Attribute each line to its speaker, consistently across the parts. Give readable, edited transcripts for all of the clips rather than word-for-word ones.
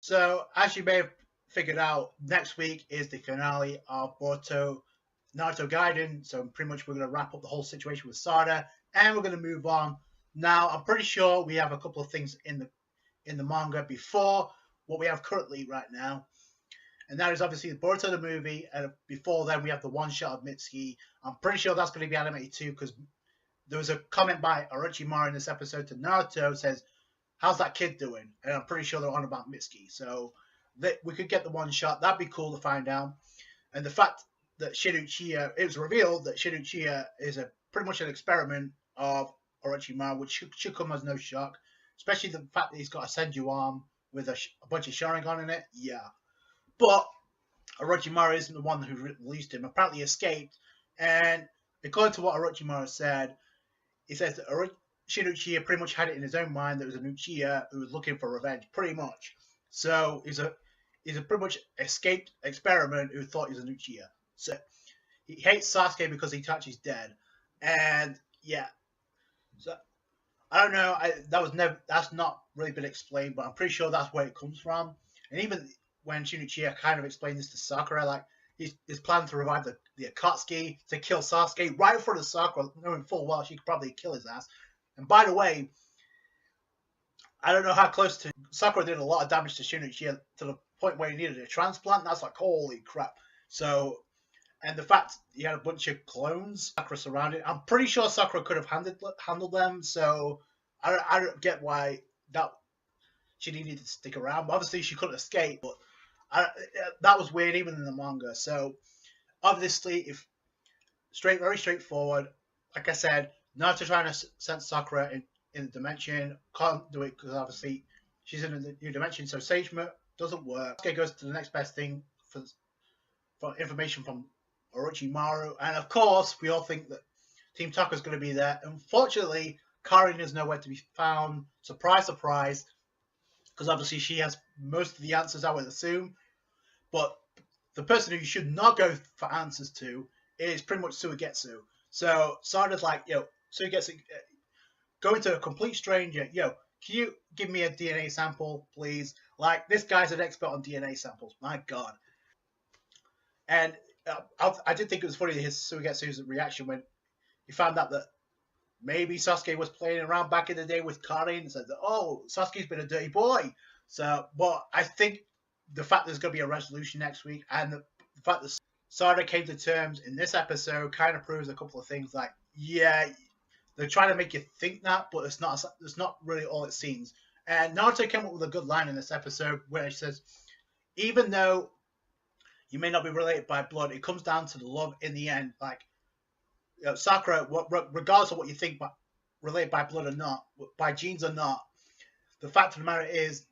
Speaker 1: So, as you may have figured out, next week is the finale of Boruto Naruto Gaiden. So, pretty much we're going to wrap up the whole situation with Sarada, and we're going to move on. Now, I'm pretty sure we have a couple of things in the manga before what we have currently right now, and that is obviously the Boruto the movie. And before then, we have the one shot of Mitsuki. I'm pretty sure that's going to be animated too, because there was a comment by Orochimaru in this episode to Naruto says, "How's that kid doing?" And I'm pretty sure they're on about Mitsuki. So that we could get the one shot. That'd be cool to find out. And the fact that Shinuchiya, it was revealed that Shinuchiya is a pretty much an experiment of Orochimaru, which should come as no shock, especially the fact that he's got a Senju arm with a bunch of Sharingan in it. Yeah, but Orochimaru isn't the one who released him. Apparently, he escaped, and according to what Orochimaru said, he says that Shinuchiya pretty much had it in his own mind that it was an Uchiha who was looking for revenge, pretty much. So he's a pretty much escaped experiment who thought he was an Uchiha. So he hates Sasuke because he touches dead, and yeah. So I don't know. That's not really been explained, but I'm pretty sure that's where it comes from. And even when Shinichia kind of explained this to Sakura, like he's planning to revive the Akatsuki to kill Sasuke right in front of Sakura, knowing full well she could probably kill his ass. And by the way, I don't know how close to Sakura did a lot of damage to Shinichia to the point where he needed a transplant. That's like holy crap. So, and the fact he had a bunch of clones Sakura surrounded, I'm pretty sure Sakura could have handled them. So I don't get why that she needed to stick around. Obviously, she couldn't escape, but that was weird even in the manga. So obviously, if very straightforward. Like I said, Naruto trying to send Sakura in the dimension can't do it because obviously she's in a new dimension. So Sage Mode doesn't work. Sasuke goes to the next best thing for information from Orochimaru, and of course we all think that Team Tucker's going to be there. Unfortunately, Karin is nowhere to be found. Surprise, surprise, because obviously she has most of the answers, I would assume. But the person who you should not go for answers to is pretty much Suigetsu. So Sarada's like, yo, Suigetsu, going to a complete stranger, yo, can you give me a DNA sample, please? Like, this guy's an expert on DNA samples. My God. And I did think it was funny his Suigetsu's reaction when he found out that maybe Sasuke was playing around back in the day with Karin and said that, oh, Sasuke's been a dirty boy. So, but I think the fact there's going to be a resolution next week and the fact that Sarada came to terms in this episode kind of proves a couple of things. Like, yeah, they're trying to make you think that, but it's not really all it seems. And Naruto came up with a good line in this episode where he says, even though you may not be related by blood, it comes down to the love in the end. Like, you know, Sakura, regardless of what you think, but related by blood or not, by genes or not, the fact of the matter is,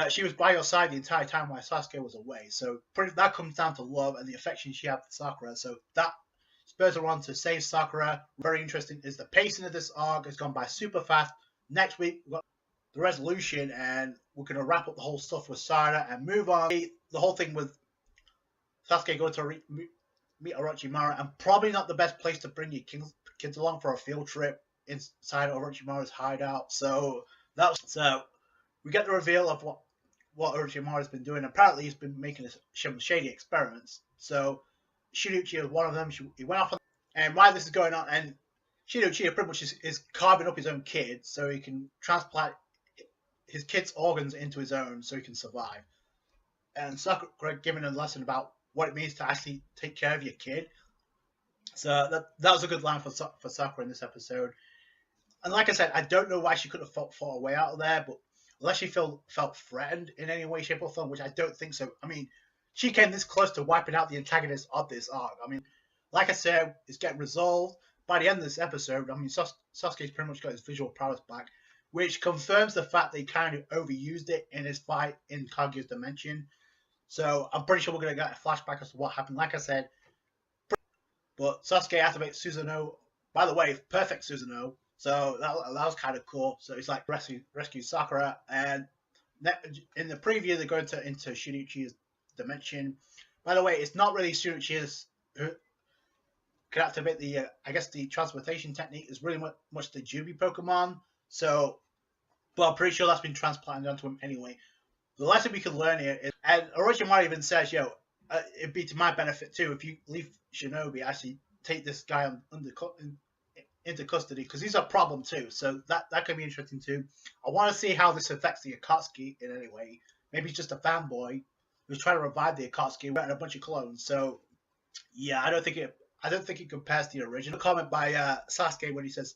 Speaker 1: she was by your side the entire time while Sasuke was away. So that comes down to love and the affection she had for Sakura. So that spurs her on to save Sakura. Very interesting is the pacing of this arc has gone by super fast. Next week, we've got the resolution, and we're going to wrap up the whole stuff with Sarada and move on. The whole thing with Sasuke going to meet Orochimaru, and probably not the best place to bring your kids along for a field trip inside Orochimaru's hideout. So we get the reveal of what Orochimaru's been doing. Apparently, he's been making some shady experiments. So Shinuchiya is one of them. He went off, and while this is going on, and Shinuchiya pretty much is carving up his own kid so he can transplant his kid's organs into his own so he can survive. And Sakura giving a lesson about what it means to actually take care of your kid. So that was a good line for Sakura in this episode. And like I said, I don't know why she could have fought a way out of there, but unless she felt threatened in any way, shape, or form, which I don't think so. I mean, she came this close to wiping out the antagonist of this arc. I mean, like I said, it's getting resolved. By the end of this episode, I mean, Sasuke's pretty much got his visual prowess back, which confirms the fact that he kind of overused it in his fight in Kaguya's dimension. So I'm pretty sure we're going to get a flashback as to what happened. Like I said, but Sasuke activates Susanoo. By the way, perfect Susanoo. So that was kind of cool. So it's like rescue Sakura. And in the preview, they're going into Shinichi's dimension. By the way, it's not really Shinichi's who can activate the, I guess the transportation technique is really much the Jubi Pokemon. So, but I'm pretty sure that's been transplanted onto him anyway. The lesson we can learn here is, and Orochimaru even says, it'd be to my benefit too if you leave Shinobi, actually take this guy into custody, because he's a problem too. So that could be interesting too. I want to see how this affects the Akatsuki in any way. Maybe he's just a fanboy who's trying to revive the Akatsuki and a bunch of clones. So yeah, I don't think it compares to the original. Comment by Sasuke when he says,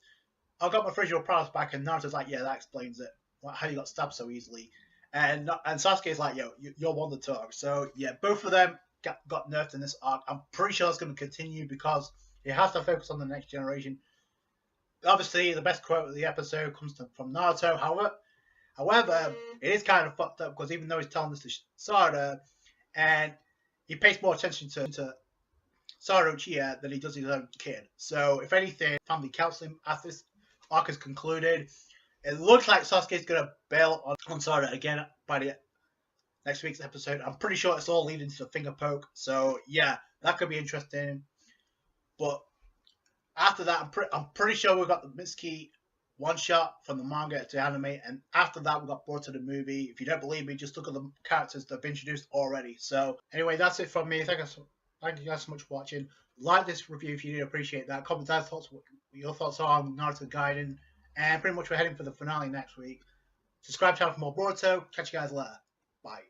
Speaker 1: "I got my original products back," and Naruto's like, "Yeah, that explains it. How you got stabbed so easily." And Sasuke's like, "Yo, you're one to talk." So yeah, both of them got nerfed in this arc. I'm pretty sure it's going to continue because it has to focus on the next generation. Obviously, the best quote of the episode comes from Naruto. However, it is kind of fucked up because even though he's telling this to Sarada, and he pays more attention to Sarada Uchiha than he does his own kid. So, if anything, family counseling after this arc is concluded, it looks like Sasuke's gonna bail on Sarada again by the next week's episode. I'm pretty sure it's all leading to the finger poke. So yeah, that could be interesting. But after that, I'm pretty sure we've got the Mitsuki one shot from the manga to anime, and after that we got brought to the movie. If you don't believe me, just look at the characters that have been introduced already. So anyway, that's it from me. Thank you guys so much for watching. Like this review if you did, appreciate that. Comment down what your thoughts are on Naruto Gaiden, and pretty much we're heading for the finale next week. Subscribe to channel for more Boruto. Catch you guys later. Bye.